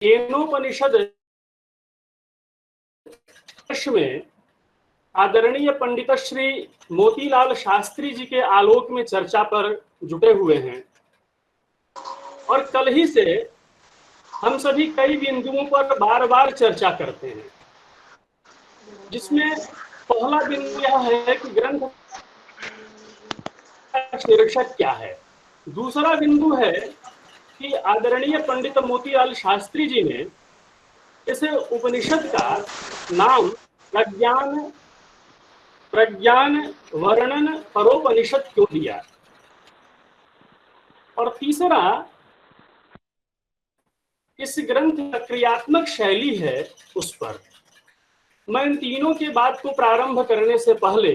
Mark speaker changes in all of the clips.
Speaker 1: केनोपनिषद में आदरणीय पंडित श्री मोतीलाल शास्त्री जी के आलोक में चर्चा पर जुटे हुए हैं और कल ही से हम सभी कई बिंदुओं पर बार बार चर्चा करते हैं, जिसमें पहला बिंदु यह है कि ग्रंथ का शीर्षक क्या है। दूसरा बिंदु है कि आदरणीय पंडित मोतीलाल शास्त्री जी ने इस उपनिषद का नाम प्रज्ञान वर्णन परोपनिषद क्यों दिया। और तीसरा, इस ग्रंथ की क्रियात्मक शैली है उस पर। मैं इन तीनों की बात को प्रारंभ करने से पहले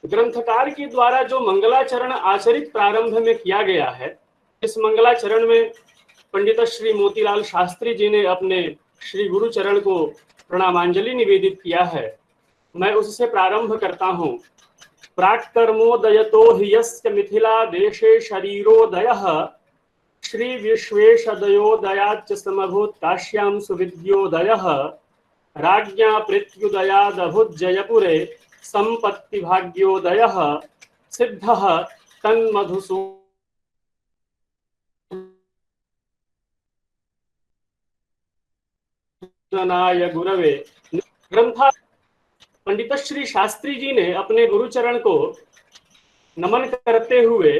Speaker 1: ग्रंथकार के द्वारा जो मंगलाचरण आचरित प्रारंभ में किया गया है, इस मंगलाचरण में पंडित श्री मोतीलाल शास्त्री जी ने अपने श्री गुरु चरण को प्रणामांजलि निवेदित किया है। मैं उससे प्रारंभ करता हूँ। प्राक्कर्मोदयतो हि यस्य मिथिला देशे शरीरोदयः श्री विश्वेशदयोदयाच्च समभूत काश्यां सुविद्योदयः राज्ञा प्रीत्युदयादभुत जयपुरे संपत्ति भाग्योदयः सिद्धः तन्मधुसूदनाय गुरवे। ग्रंथा पंडित श्री शास्त्री जी ने अपने गुरुचरण को नमन करते हुए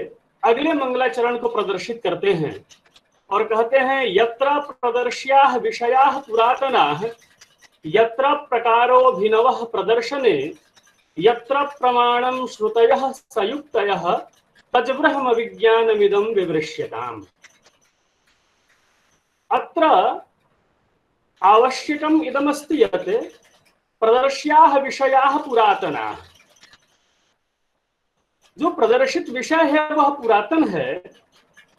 Speaker 1: अगले मंगलाचरण को प्रदर्शित करते हैं और कहते हैं, यत्र प्रदर्श्याः विषयाः पुरातनाः यत्र प्रकारोऽभिनवः प्रदर्शने यत्र प्रमाणं श्रुतयः सयुक्तयः तज्ब्रह्म विज्ञानमिदं विवृश्यताम्। अत्र आवश्यकम् इदमस्ति यत् प्रदर्श्याः विषयाः पुरातनाः। जो प्रदर्शित विषय है वह पुरातन है,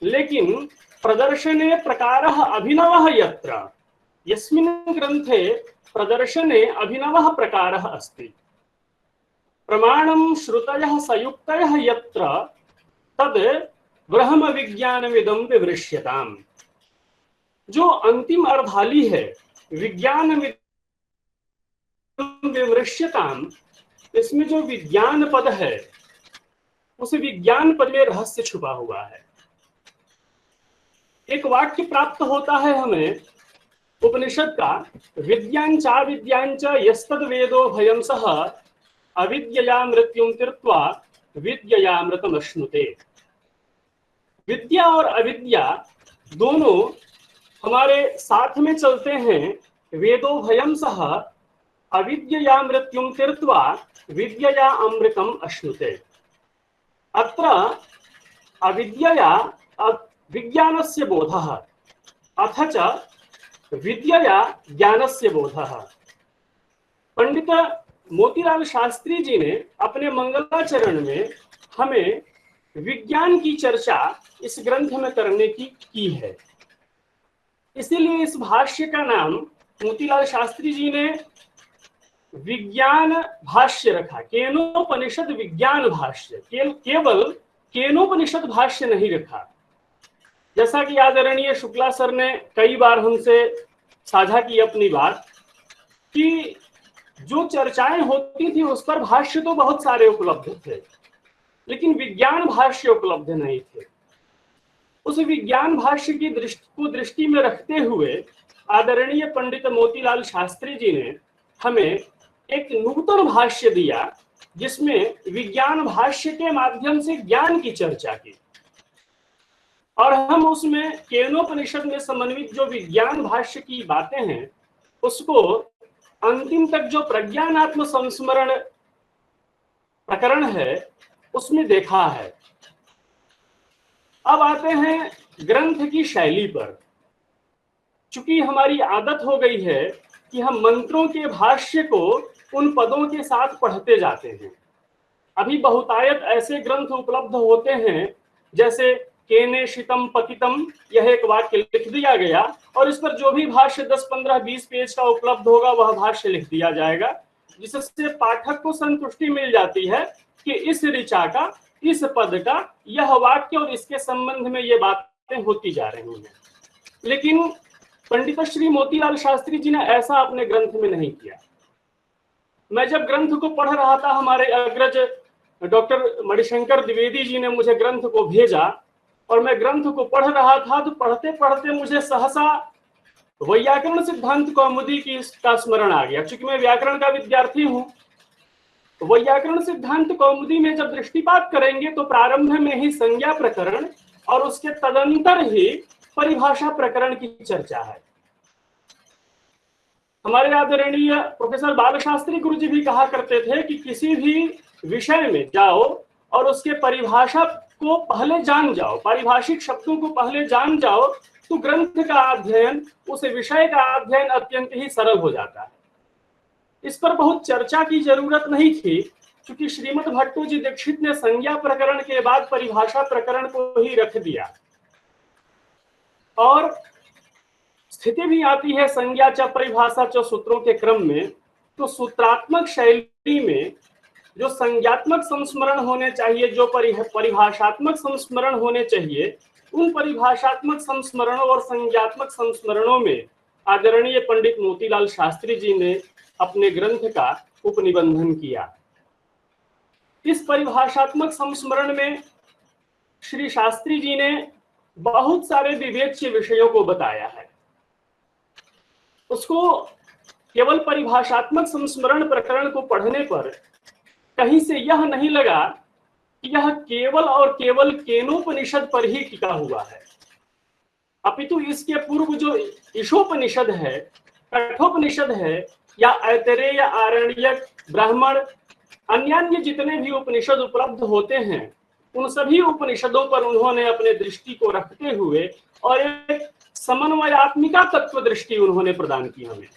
Speaker 1: लेकिन प्रदर्शने प्रकारः अभिनवः यत्र, यस्मिन् ग्रन्थे प्रदर्शने अभिनवः प्रकारः अस्ति। प्रमाणं श्रुतयः सयुक्तयः यत्र तद् ब्रह्म विज्ञानमिदं विवृश्यताम्। जो अंतिम अर्धाली है विज्ञानमिदं विवृश्यताम्, इसमें जो विज्ञान पद है उस विज्ञान पद में रहस्य छुपा हुआ है। एक वाक्य प्राप्त होता है हमें उपनिषद का, विद्यांचा विद्यांच यस्तद वेदो भयं सह अविद्यया मृत्युं तीर्त्वा विद्यया मृतमश्नुते। विद्या और अविद्या दोनों हमारे साथ में चलते हैं। वेदो भयं सह अविद्यया मृत्युं तीर्त्वा विद्यया अमृतम अश्नुते। अत्र अविद्यया विज्ञानस्य बोधः अथ च विद्यया ज्ञानस्य बोधः। पंडित मोतीलाल शास्त्री जी ने अपने मंगलाचरण में हमें विज्ञान की चर्चा इस ग्रंथ में करने की है। इसीलिए इस भाष्य का नाम मोतीलाल शास्त्री जी ने विज्ञान भाष्य रखा। केनोपनिषद विज्ञान भाष्य, केवल केनोपनिषद भाष्य नहीं रखा। जैसा कि आदरणीय शुक्ला सर ने कई बार हमसे साझा की अपनी बात कि जो चर्चाएं होती थी उस पर भाष्य तो बहुत सारे उपलब्ध थे, लेकिन विज्ञान भाष्य उपलब्ध नहीं थे। उस विज्ञान भाष्य की दृष्टि में रखते हुए आदरणीय पंडित मोतीलाल शास्त्री जी ने हमें एक नूतन भाष्य दिया, जिसमें विज्ञान भाष्य के माध्यम से ज्ञान की चर्चा की। और हम उसमें केनोपनिषद में समन्वित जो विज्ञान भाष्य की बातें हैं उसको अंतिम तक जो प्रज्ञानात्म संस्मरण प्रकरण है उसमें देखा है। अब आते हैं ग्रंथ की शैली पर। चूंकि हमारी आदत हो गई है कि हम मंत्रों के भाष्य को उन पदों के साथ पढ़ते जाते हैं। अभी बहुतायत ऐसे ग्रंथ उपलब्ध होते हैं, जैसे केने शितम पतितम, यह एक वाक्य लिख दिया गया और इस पर जो भी भाष्य 10, 15, 20 पेज का उपलब्ध होगा वह भाष्य लिख दिया जाएगा, जिससे पाठक को संतुष्टि मिल जाती है कि इस ऋचा का, इस पद का यह वाक्य और इसके संबंध में ये बातें होती जा रही हैं। लेकिन पंडित श्री मोतीलाल शास्त्री जी ने ऐसा अपने ग्रंथ में नहीं किया। मैं जब ग्रंथ को पढ़ रहा था, हमारे अग्रज डॉक्टर मणिशंकर द्विवेदी जी ने मुझे ग्रंथ को भेजा और मैं ग्रंथ को पढ़ रहा था, तो पढ़ते पढ़ते मुझे सहसा वैयाकरण सिद्धांत कौमुदी का स्मरण आ गया। क्योंकि मैं व्याकरण का विद्यार्थी हूं, तो वैयाकरण सिद्धांत कौमुदी में जब दृष्टिपात करेंगे तो प्रारंभ में ही संज्ञा प्रकरण और उसके तदंतर ही परिभाषा प्रकरण की चर्चा है। हमारे आदरणीय प्रोफेसर बालशास्त्री गुरु जी भी कहा करते थे कि किसी भी विषय में जाओ और उसके परिभाषा को पहले जान जाओ, पारिभाषिक शब्दों को पहले जान जाओ, तो ग्रंथ का अध्ययन, उस विषय का अध्ययन अत्यंत ही सरल हो जाता है। इस पर बहुत चर्चा की जरूरत नहीं थी, क्योंकि श्रीमद् भट्टो जी दीक्षित ने संज्ञा प्रकरण के बाद परिभाषा प्रकरण को ही रख दिया। और स्थिति भी आती है संज्ञा च परिभाषा च सूत्रों के क्रम में, तो सूत्रात्मक शैली में जो संज्ञात्मक संस्मरण होने चाहिए, जो परिभाषात्मक संस्मरण होने चाहिए, उन परिभाषात्मक संस्मरणों और संज्ञात्मक संस्मरणों में आदरणीय पंडित मोतीलाल शास्त्री जी ने अपने ग्रंथ का उपनिबंधन किया। इस परिभाषात्मक संस्मरण में श्री शास्त्री जी ने बहुत सारे विवेच्य विषयों को बताया है। उसको केवल परिभाषात्मक संस्मरण प्रकरण को पढ़ने पर कहीं से यह नहीं लगा कि यह केवल और केवल केनोपनिषद पर ही टिका हुआ है, अपितु इसके पूर्व जो ईशोपनिषद है, कठोपनिषद है, या ऐतरेय, आरण्यक, ब्राह्मण, अन्य जितने भी उपनिषद उपलब्ध होते हैं, उन सभी उपनिषदों पर उन्होंने अपने दृष्टि को रखते हुए और एक समन्वयात्मिका तत्व दृष्टि उन्होंने प्रदान की हमें।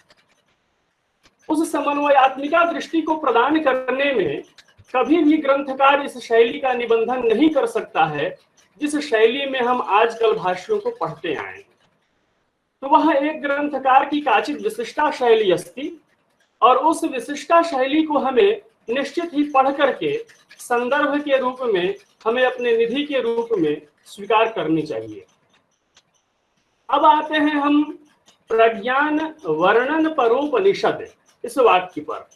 Speaker 1: उस समन्वयात्मिका दृष्टि को प्रदान करने में कभी भी ग्रंथकार इस शैली का निबंधन नहीं कर सकता है जिस शैली में हम आजकल भाष्यों को पढ़ते आए। तो वह एक ग्रंथकार की काचित विशिष्टा शैली अस्ति, और उस विशिष्टा शैली को हमें निश्चित ही पढ़ करके संदर्भ के रूप में, हमें अपने निधि के रूप में स्वीकार करनी चाहिए। अब आते हैं हम प्रज्ञान वर्णन परोपनिषद इस वाक्य पर।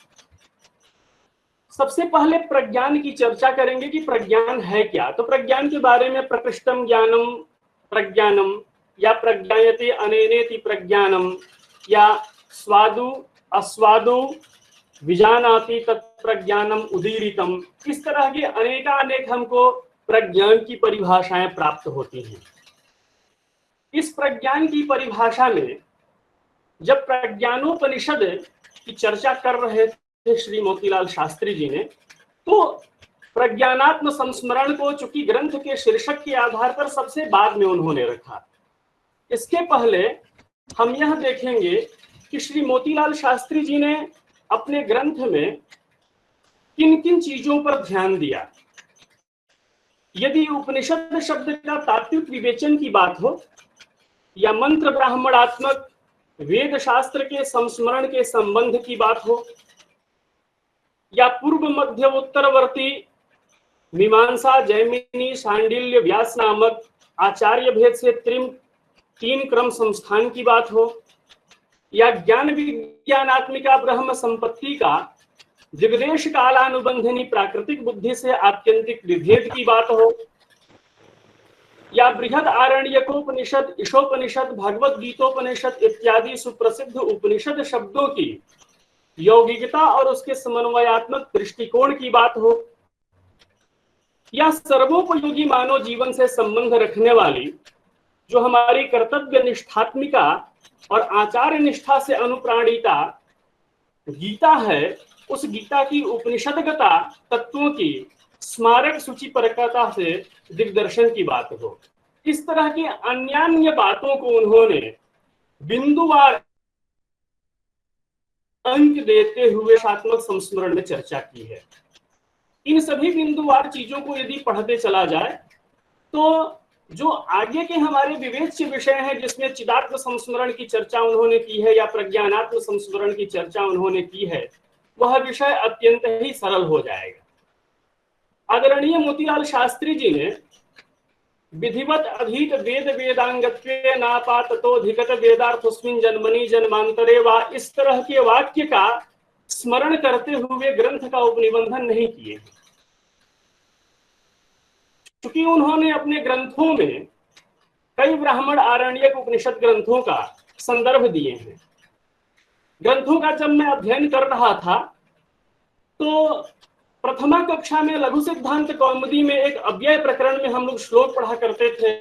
Speaker 1: सबसे पहले प्रज्ञान की चर्चा करेंगे कि प्रज्ञान है क्या। तो प्रज्ञान के बारे में प्रकृष्टम ज्ञानम प्रज्ञानम, या प्रज्ञायते अनेनेति प्रज्ञानम, या स्वादु अस्वादु विजानाति तत्प्रज्ञानम उदीरितम, इस तरह के अनेकानेक हमको प्रज्ञान की परिभाषाएं प्राप्त होती हैं। इस प्रज्ञान की परिभाषा में जब प्रज्ञानोपनिषद की चर्चा कर रहे थे श्री मोतीलाल शास्त्री जी ने, तो प्रज्ञानात्म संस्मरण को चूंकि ग्रंथ के शीर्षक के आधार पर सबसे बाद में उन्होंने रखा। इसके पहले हम यह देखेंगे कि श्री मोतीलाल शास्त्री जी ने अपने ग्रंथ में किन किन चीजों पर ध्यान दिया। यदि उपनिषद शब्द का तात्विक विवेचन की बात हो, या मंत्र ब्राह्मणात्मक वेद शास्त्र के संस्मरण के संबंध की बात हो, या पूर्व मध्य उत्तरवर्ती मीमांसा जैमिनी सांडिल्य व्यास नामक आचार्य भेद से तीन क्रम संस्थान की बात हो, या ज्ञान विज्ञानात्मिका ब्रह्म संपत्ति का दिग्देश कालानुबंधिनी प्राकृतिक बुद्धि से आत्यंतिक विभेद की बात हो, या बृहद आरण्यकोपनिषद, ईशोपनिषद, भगवत गीतोपनिषद इत्यादि सुप्रसिद्ध उपनिषद शब्दों की यौगिकता और उसके समन्वयात्मक दृष्टिकोण की बात हो, या सर्वोपयोगी मानव जीवन से संबंध रखने वाली जो हमारी कर्तव्य निष्ठात्मिका और आचार्य निष्ठा से अनुप्राणिता गीता है, उस गीता की उपनिषदगता तत्वों की स्मारक सूची परकता से दिग्दर्शन की बात हो। इस तरह की अन्य बातों को उन्होंने बिंदुवार अंक देते हुए सात्मक संस्मरण में चर्चा की है। इन सभी बिंदुवार चीजों को यदि पढ़ते चला जाए तो जो आगे के हमारे विवेच्य विषय हैं, जिसमें चिदात्म संस्मरण की चर्चा उन्होंने की है या प्रज्ञानात्म संस्मरण की चर्चा उन्होंने की है, वह विषय अत्यंत ही सरल हो जाएगा। आदरणीय मोतीलाल शास्त्री जी ने विधिवत अधीत वेद वेदांगत्वे नापाततोधिगत वेदार्थस्मिन् जन्मनि जन्मांतरे वा, इस तरह के वाक्य का स्मरण करते हुए ग्रंथ का उपनिबंधन नहीं किए, क्योंकि उन्होंने अपने ग्रंथों में कई ब्राह्मण आरण्यक उपनिषद ग्रंथों का संदर्भ दिए हैं। ग्रंथों का जब मैं अध्ययन कर रहा था तो प्रथमा कक्षा में लघु सिद्धांत कौमुदी में एक अव्यय प्रकरण में हम लोग श्लोक पढ़ा करते थे।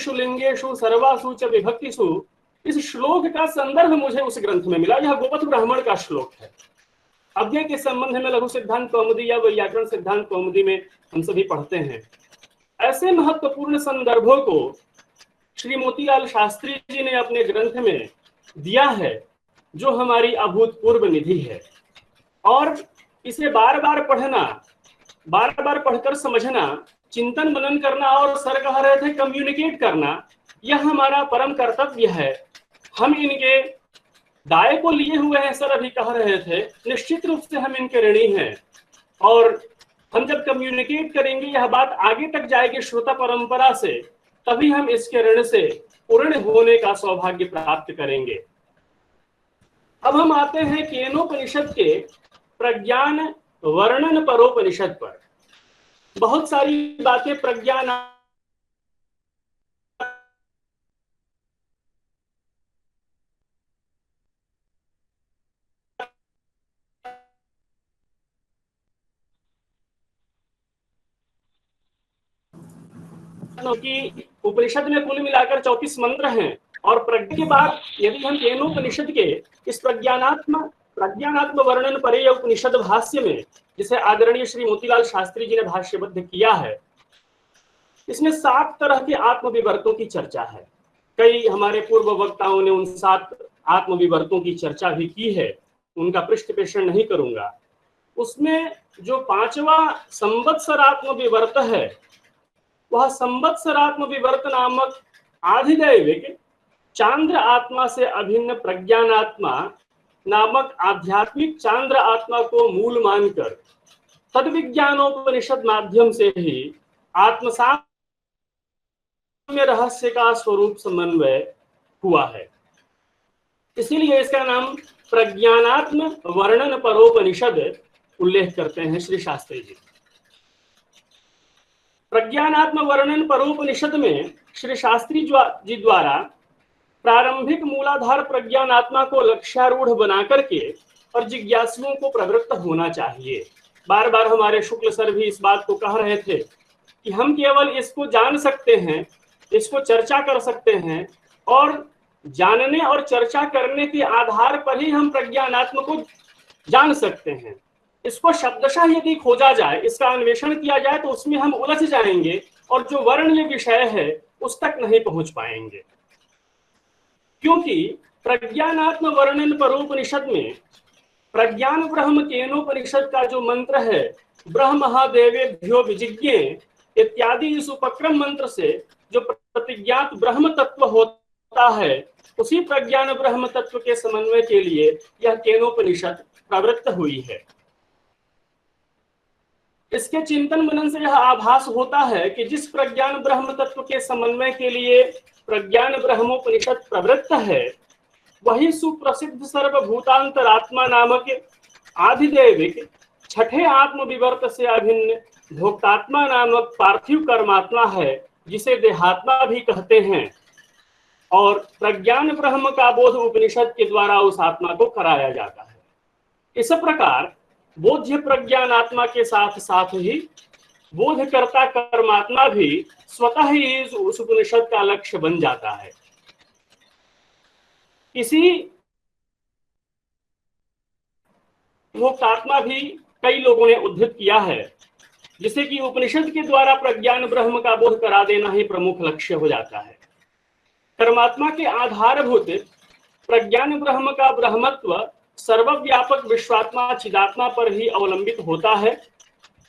Speaker 1: लिंगेषु सर्वासु च विभक्तिषु, इस श्लोक का संदर्भ मुझे उस ग्रंथ में मिला। यह गोपथ ब्राह्मण का श्लोक है। अव्यय के संबंध में लघु सिद्धांत कौमुदी या व्याकरण सिद्धांत कौमुदी में हम सभी पढ़ते हैं। ऐसे महत्वपूर्ण संदर्भों को श्री मोतीलाल शास्त्री जी ने अपने ग्रंथ में दिया है, जो हमारी अभूतपूर्व निधि है। और इसे बार बार पढ़ना, बार बार पढ़कर समझना, चिंतन मनन करना और सर कह रहे थे कम्युनिकेट करना, यह हमारा परम कर्तव्य है। हम इनके दाय को लिए हुए हैं, सर अभी कह रहे थे, निश्चित रूप से हम इनके ऋणी हैं। और हम जब कम्युनिकेट करेंगे, यह बात आगे तक जाएगी श्रोता परंपरा से, तभी हम इसके ऋण से पूर्ण होने का सौभाग्य प्राप्त करेंगे। अब हम आते हैं केनोपनिषद के प्रज्ञान वर्णन परोपनिषद पर। बहुत सारी बातें प्रज्ञान की उपनिषद में कुल मिलाकर 34 मंत्र हैं। और प्रज्ञा के बाद यदि हम केनोपनिषद के इस प्रज्ञानात्म वर्णन परे उपनिषद भाष्य में, जिसे आदरणीय श्री मोतीलाल शास्त्री जी ने भाष्यबद्ध किया है, इसमें 7 तरह के आत्मविवर्तों की चर्चा है। कई हमारे पूर्व वक्ताओं ने उन 7 आत्मविवर्तों की चर्चा भी की है, उनका पृष्ठपोषण नहीं करूंगा। उसमें जो 5वां संवत्सरात्म विवर्त है, वह संवत्सरात्म विवर्त नामक आधिदैविक चांद्र आत्मा से अभिन्न प्रज्ञानात्मा नामक आध्यात्मिक चांद्र आत्मा को मूल मानकर तद विज्ञानोपनिषद माध्यम से ही आत्मसात में रहस्य का स्वरूप समन्वय हुआ है। इसीलिए इसका नाम प्रज्ञानात्म वर्णन परोपनिषद उल्लेख करते हैं श्री शास्त्री जी। प्रज्ञानात्म वर्णन परोपनिषद में श्री शास्त्री जी द्वारा प्रारंभिक मूलाधार प्रज्ञानात्मा को लक्ष्यारूढ़ बना करके और जिज्ञासुओं को प्रवृत्त होना चाहिए। बार बार हमारे शुक्ल सर भी इस बात को कह रहे थे कि हम केवल इसको जान सकते हैं, इसको चर्चा कर सकते हैं, और जानने और चर्चा करने के आधार पर ही हम प्रज्ञानात्म को जान सकते हैं। इसको शब्दशः यदि खोजा जाए, इसका अन्वेषण किया जाए, तो उसमें हम उलझ जाएंगे और जो वर्ण्य विषय है उस तक नहीं पहुंच पाएंगे। क्योंकि प्रज्ञानात्म वर्णन परोपनिषद में प्रज्ञान ब्रह्म केनोपनिषद का जो मंत्र है, ब्रह्मदेवेभ्यो विजिज्ञे इत्यादि, इस उपक्रम मंत्र से जो प्रतिज्ञात ब्रह्म तत्व होता है, उसी प्रज्ञान ब्रह्म तत्व के समन्वय के लिए यह केनोपनिषद प्रवृत्त हुई है। इसके चिंतन मनन से यह आभास होता है कि जिस प्रज्ञान ब्रह्म तत्व के समन्वय के लिए प्रज्ञान ब्रह्मोपनिषद प्रवृत्त है, वही सुप्रसिद्ध सर्वभूतांतरात्मा नामक आधिदैविक 6ठे आत्म विवर्त से अभिन्न भोक्तात्मा नामक पार्थिव कर्मात्मा है, जिसे देहात्मा भी कहते हैं। और प्रज्ञान ब्रह्म का बोध उपनिषद के द्वारा उस आत्मा को कराया जाता है। इस प्रकार बोध्य प्रज्ञानात्मा के साथ साथ ही बोधकर्ता कर्मात्मा भी स्वतः ही उस उपनिषद का लक्ष्य बन जाता है। इसी भोक्तात्मा भी कई लोगों ने उद्धृत किया है, जिसे कि उपनिषद के द्वारा प्रज्ञान ब्रह्म का बोध करा देना ही प्रमुख लक्ष्य हो जाता है। कर्मात्मा के आधारभूत प्रज्ञान ब्रह्म का ब्रह्मत्व सर्वव्यापक विश्वात्मा चिदात्मा पर ही अवलंबित होता है।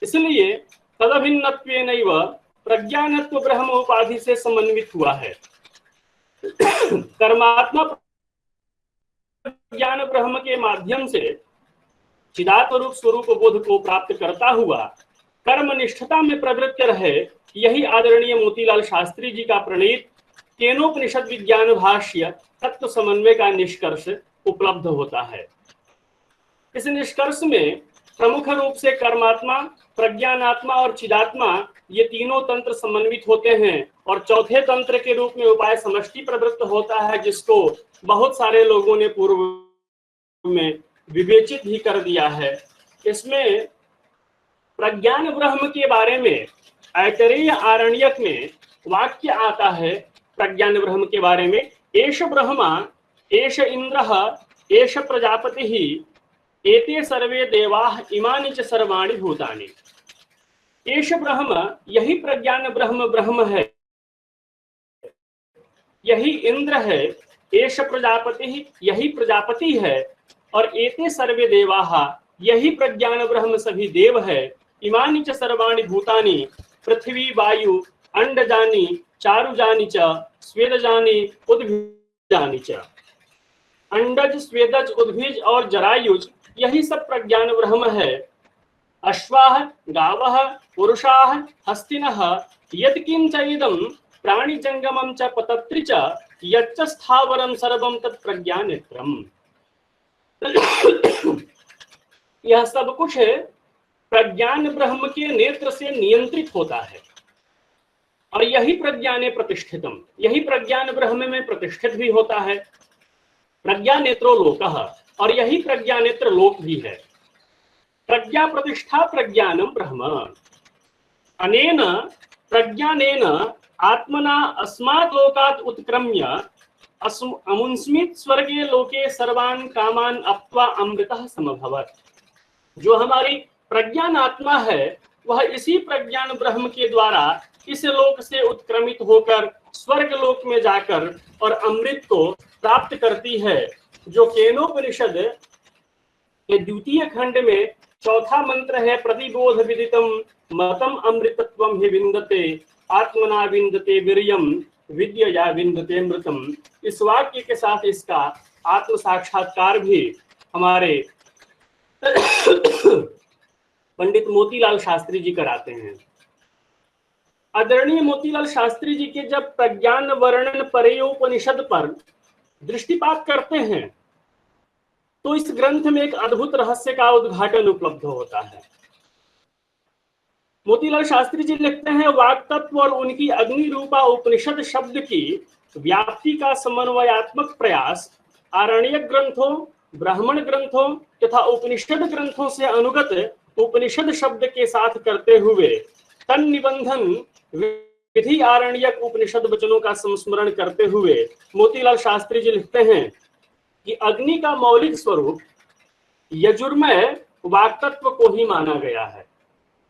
Speaker 1: इसलिए तदभिन्नत्वेनैव प्रज्ञानत्व ब्रह्म उपाधि से समन्वित हुआ है। कर्मात्मा ज्ञान ब्रह्म के माध्यम से चिदात्म स्वरूप बोध को प्राप्त करता हुआ कर्म निष्ठता में प्रवृत्त रहे, यही आदरणीय मोतीलाल शास्त्री जी का प्रणीत केनोपनिषद विज्ञान भाष्य तत्व समन्वय का निष्कर्ष उपलब्ध होता है। इस निष्कर्ष में प्रमुख रूप से कर्मात्मा, प्रज्ञानात्मा और चिदात्मा ये तीनों तंत्र समन्वित होते हैं और चौथे तंत्र के रूप में उपाय समष्टि प्रवृत्त होता है, जिसको बहुत सारे लोगों ने पूर्व में विवेचित भी कर दिया है। इसमें प्रज्ञान ब्रह्म के बारे में ऐतरेय आरण्यक में वाक्य आता है प्रज्ञान ब्रह्म के बारे में, एष ब्रह्मा एष इंद्रः एष प्रजापतिः एते सर्वे देवाः इमानि च सर्वाणि भूतानि। एष ब्रह्म, यही प्रज्ञान ब्रह्म ब्रह्म है, यही इंद्र है, एष प्रजापति, यही प्रजापति है, और एते सर्वे देवाः, यही प्रज्ञान ब्रह्म सभी देव है, इमानि च सर्वाणि भूतानि, पृथ्वी वायु अंडजानि चारुजानि च स्वेदजानि उद्भिजानि च। अंडज, स्वेदज, उद्भिज और जरायुज यही सब प्रज्ञान ब्रह्म है। अश्वाः गावः पुरुषाः हस्तिनः यत्किंच इदं प्राणिजंगमं च पतत्रि च यच्च स्थावरं सर्वं तत् प्रज्ञानेत्रम्। यह सब कुछ प्रज्ञान ब्रह्म के नेत्र से नियंत्रित होता है और यही प्रज्ञाने प्रतिष्ठितम, यही प्रज्ञान ब्रह्म में प्रतिष्ठित भी होता है। प्रज्ञानेत्रो लोकः, और यही प्रज्ञानेत्र लोक भी है। प्रज्ञा प्रतिष्ठा प्रज्ञानम ब्रह्म। अनेन प्रज्ञानेन आत्मना अस्मात् लोकात् उत्क्रम्य अमुन्स्मित् स्वर्गे लोके सर्वान् कामान् अप्त्वा अमृतः समभवत्। जो हमारी प्रज्ञान आत्मा है वह इसी प्रज्ञान ब्रह्म के द्वारा इस लोक से उत्क्रमित होकर स्वर्ग लोक में जाकर और अमृत को प्राप्त करती है। जो केनोपनिषद के द्वितीय खंड में चौथा मंत्र है, प्रतिबोध विदितम मतम अमृतत्वम हि विन्दते आत्मना विन्दते वीर्यम विद्यया विन्दते अमृतम। इस वाक्य के साथ इसका आत्म साक्षात्कार भी हमारे पंडित मोतीलाल शास्त्री जी कराते हैं। आदरणीय मोतीलाल शास्त्री जी के जब प्रज्ञान वर्णन परेयोपनिषद पर दृष्टिपात करते हैं तो इस ग्रंथ में एक अद्भुत रहस्य का उद्घाटन उपलब्ध होता है। मोतीलाल शास्त्री जी लिखते हैं, वाक तत्व और उनकी अग्नि रूपा उपनिषद शब्द की व्याप्ति का समन्वयात्मक प्रयास आरण्यक ग्रंथों, ब्राह्मण ग्रंथों तथा उपनिषद ग्रंथों से अनुगत उपनिषद शब्द के साथ करते हुए तन निबंधन विधि आरण्यक उपनिषद वचनों का संस्मरण करते हुए मोतीलाल शास्त्री जी लिखते हैं कि अग्नि का मौलिक स्वरूप यजुर्मय वाक्तत्व को ही माना गया है।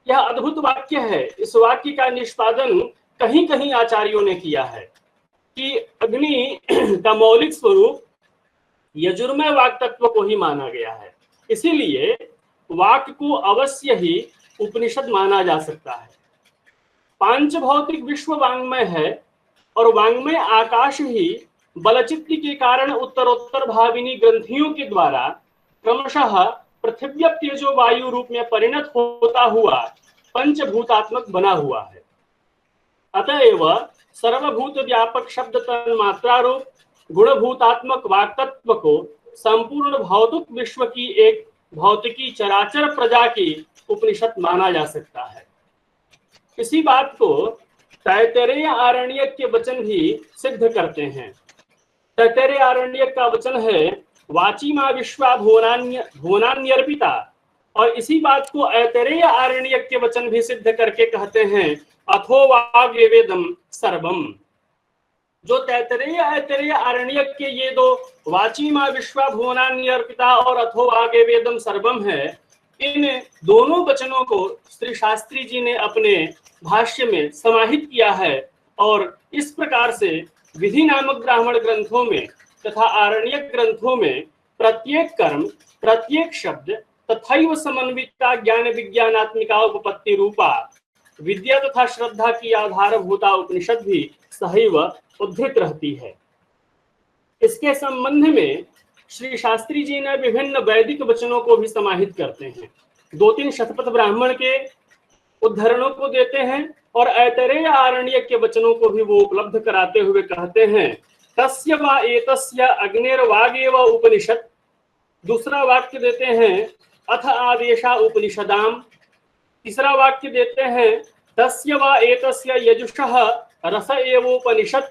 Speaker 1: यह अद्भुत वाक्य है। इस वाक्य का निष्पादन कहीं कहीं आचार्यों ने किया है कि अग्नि का मौलिक स्वरूप यजुर्मय वाक्तत्व को ही माना गया है, इसीलिए वाक्य को अवश्य ही उपनिषद माना जा सकता है। पांच भौतिक विश्व वांग्मय है और वांग्मय आकाश ही बलचित्त के कारण उत्तरोत्तर भाविनी ग्रंथियों के द्वारा क्रमशः पृथ्वी तेजो वायु रूप में परिणत होता हुआ पंचभूतात्मक बना हुआ है। अतएव सर्वभूत व्यापक शब्द तन्मात्रा रूप गुणभूतात्मक वाक्तत्व को संपूर्ण भौतिक विश्व की एक भौतिकी चराचर प्रजा की उपनिषद माना जा सकता है। इसी बात को तैत्तरीय आरण्यक के वचन भी सिद्ध करते हैं। तैत्तरीय आरण्यक का वचन है, वाचिमा विश्वा भुवनान्यर्पिता, और इसी बात को ऐतरेय आरण्यक के वचन भी सिद्ध करके कहते हैं, अथो वाग्वेदम सर्वम। जो तैत्तरीय ऐतरेय आरण्यक के ये दो वाचिमा विश्वा भुवनान्यर्पिता और अथो वाग्वेदम सर्वम है, इन दोनों वचनों को श्री शास्त्री जी ने अपने भाष्य में समाहित किया है और इस प्रकार से विधि नामक ब्राह्मण ग्रंथों में तथा आरण्यक ग्रंथों में प्रत्येक कर्म, प्रत्येक शब्द तथैव समन्विता ज्ञान विज्ञानात्मिका उपपत्ति रूपा विद्या तथा श्रद्धा की आधारभूता उपनिषद भी सहैव उद्धृत रहती है। इसके संबंध में श्री शास्त्री जी ने विभिन्न वैदिक वचनों को भी समाहित करते हैं। 2-3 शतपथ ब्राह्मण के उद्धरणों को देते हैं और ऐतरेय आरण्यक के वचनों को भी वो उपलब्ध कराते हुए कहते हैं तस्य वा एतस्य अग्निर्वागेव उपनिषद। दूसरा वाक्य देते हैं अथ आदेशा उपनिषदाम। तीसरा वाक्य देते हैं तस्य वा एतस्य यजुषः रस एवोपनिषद।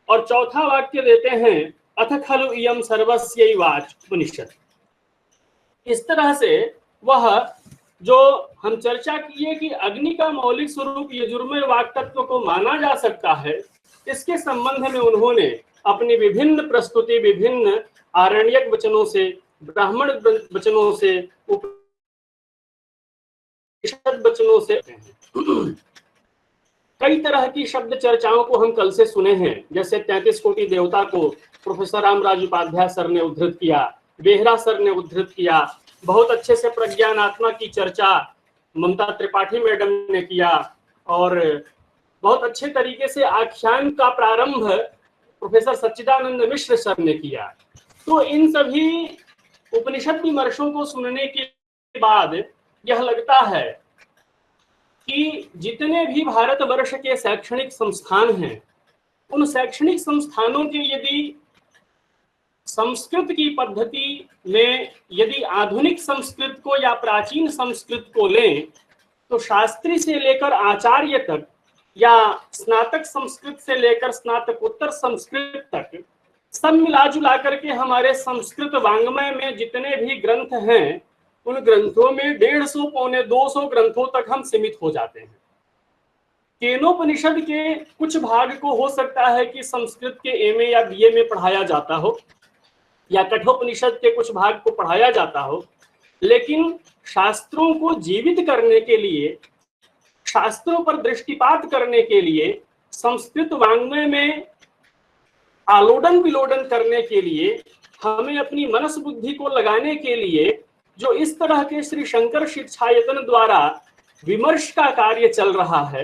Speaker 1: और चौथा वाक्य देते हैं अथ खलु इयं सर्वस्यैवाच उपनिषद। इस तरह से वह जो हम चर्चा किए कि अग्नि का मौलिक स्वरूप यजुर्मय वाक् तत्व को माना जा सकता है, इसके संबंध में उन्होंने अपनी विभिन्न प्रस्तुति विभिन्न आरण्यक वचनों से, ब्राह्मण वचनों से, उपनिषद वचनों से कई तरह की शब्द चर्चाओं को हम कल से सुने हैं। जैसे 33 कोटि देवता को प्रोफेसर रामराज उपाध्याय सर ने उद्धृत किया, बेहरा सर ने उद्धृत किया, बहुत अच्छे से प्रज्ञानात्मा की चर्चा ममता त्रिपाठी मैडम ने किया और बहुत अच्छे तरीके से आख्यान का प्रारंभ प्रोफेसर सच्चिदानंद मिश्र सर ने किया। तो इन सभी उपनिषद विमर्शों को सुनने के बाद यह लगता है कि जितने भी भारतवर्ष के शैक्षणिक संस्थान हैं, उन शैक्षणिक संस्थानों के यदि संस्कृत की पद्धति में यदि आधुनिक संस्कृत को या प्राचीन संस्कृत को लें तो शास्त्री से लेकर आचार्य तक या स्नातक संस्कृत से लेकर स्नातकोत्तर संस्कृत तक सब मिला जुला करके हमारे संस्कृत वांग्मय में जितने भी ग्रंथ हैं उन ग्रंथों में 150 पौने 200 ग्रंथों तक हम सीमित हो जाते हैं। केनोपनिषद के कुछ भाग को हो सकता है कि संस्कृत के एमए या बीए में पढ़ाया जाता हो या कठोपनिषद के कुछ भाग को पढ़ाया जाता हो, लेकिन शास्त्रों को जीवित करने के लिए, शास्त्रों पर दृष्टिपात करने के लिए, संस्कृत वांग्मय में आलोडन विलोडन करने के लिए, हमें अपनी मनस बुद्धि को लगाने के लिए जो इस तरह के श्री शंकर शिक्षायतन द्वारा विमर्श का कार्य चल रहा है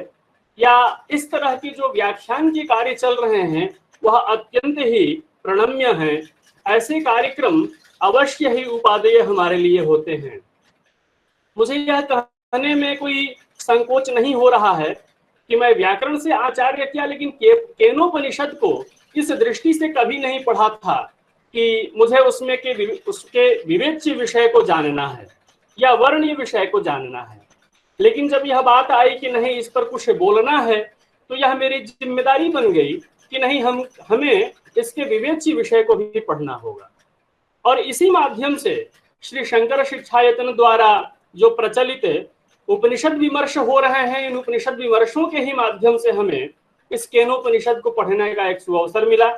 Speaker 1: या इस तरह की जो व्याख्यान के कार्य चल रहे हैं वह अत्यंत ही प्रणम्य है। ऐसे कार्यक्रम अवश्य ही उपादेय हमारे लिए होते हैं। मुझे यह कहने में कोई संकोच नहीं हो रहा है कि मैं व्याकरण से आचार्य किया, लेकिन केनोपनिषद को इस दृष्टि से कभी नहीं पढ़ा था कि मुझे उसमें के उसके विवेच्य विषय को जानना है या वर्णीय विषय को जानना है। लेकिन जब यह बात आई कि नहीं इस पर कुछ बोलना है तो यह मेरी जिम्मेदारी बन गई कि नहीं हमें इसके विवेच्य विषय को भी पढ़ना होगा। और इसी माध्यम से श्री शंकर शिक्षायतन द्वारा जो प्रचलित उपनिषद विमर्श हो रहे हैं, इन उपनिषद विमर्शों के ही माध्यम से हमें इस केनोपनिषद को पढ़ने का एक सुअवसर मिला।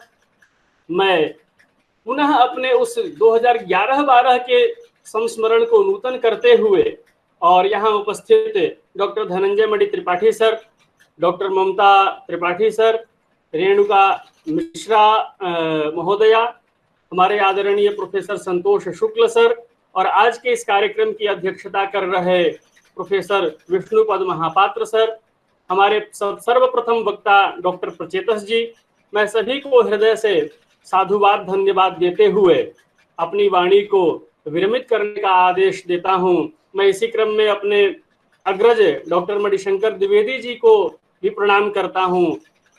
Speaker 1: मैं पुनः अपने उस 2011-12 के संस्मरण को नूतन करते हुए और यहाँ उपस्थित doctor Dhananjay Mani Tripathi sir, doctor ममता त्रिपाठी सर, रेणुका मिश्रा महोदया, हमारे आदरणीय प्रोफेसर संतोष शुक्ल सर और आज के इस कार्यक्रम की अध्यक्षता कर रहे प्रोफेसर विष्णुपद महापात्र सर, हमारे सर्वप्रथम वक्ता डॉक्टर प्रचेतस जी, मैं सभी को हृदय से साधुवाद धन्यवाद देते हुए अपनी वाणी को विरमित करने का आदेश देता हूं। मैं इसी क्रम में अपने अग्रज डॉक्टर मणिशंकर द्विवेदी जी को भी प्रणाम करता हूं।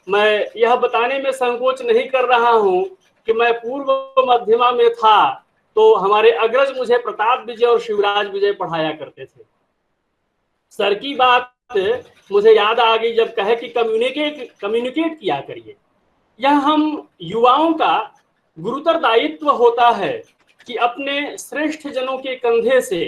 Speaker 1: मैं यह बताने में संकोच नहीं कर रहा हूं कि मैं पूर्व मध्यमा में था तो हमारे अग्रज मुझे प्रताप विजय और शिवराज विजय पढ़ाया करते थे। सर की बात मुझे याद आ गई जब कहे कि कम्युनिकेट किया करिए। यह हम युवाओं का गुरुतर दायित्व होता है कि अपने श्रेष्ठ जनों के कंधे से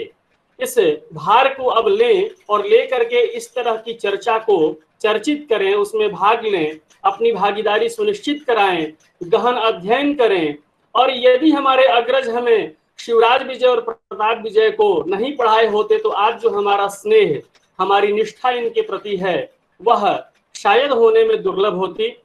Speaker 1: इस भार को अब लें और ले करके इस तरह की चर्चा को चर्चित करें, उसमें भाग लें, अपनी भागीदारी सुनिश्चित कराएं, गहन अध्ययन करें। और यदि हमारे अग्रज हमें शिवराज विजय और प्रताप विजय को नहीं पढ़ाए होते तो आज जो हमारा स्नेह, हमारी निष्ठा इनके प्रति है वह शायद होने में दुर्लभ होती।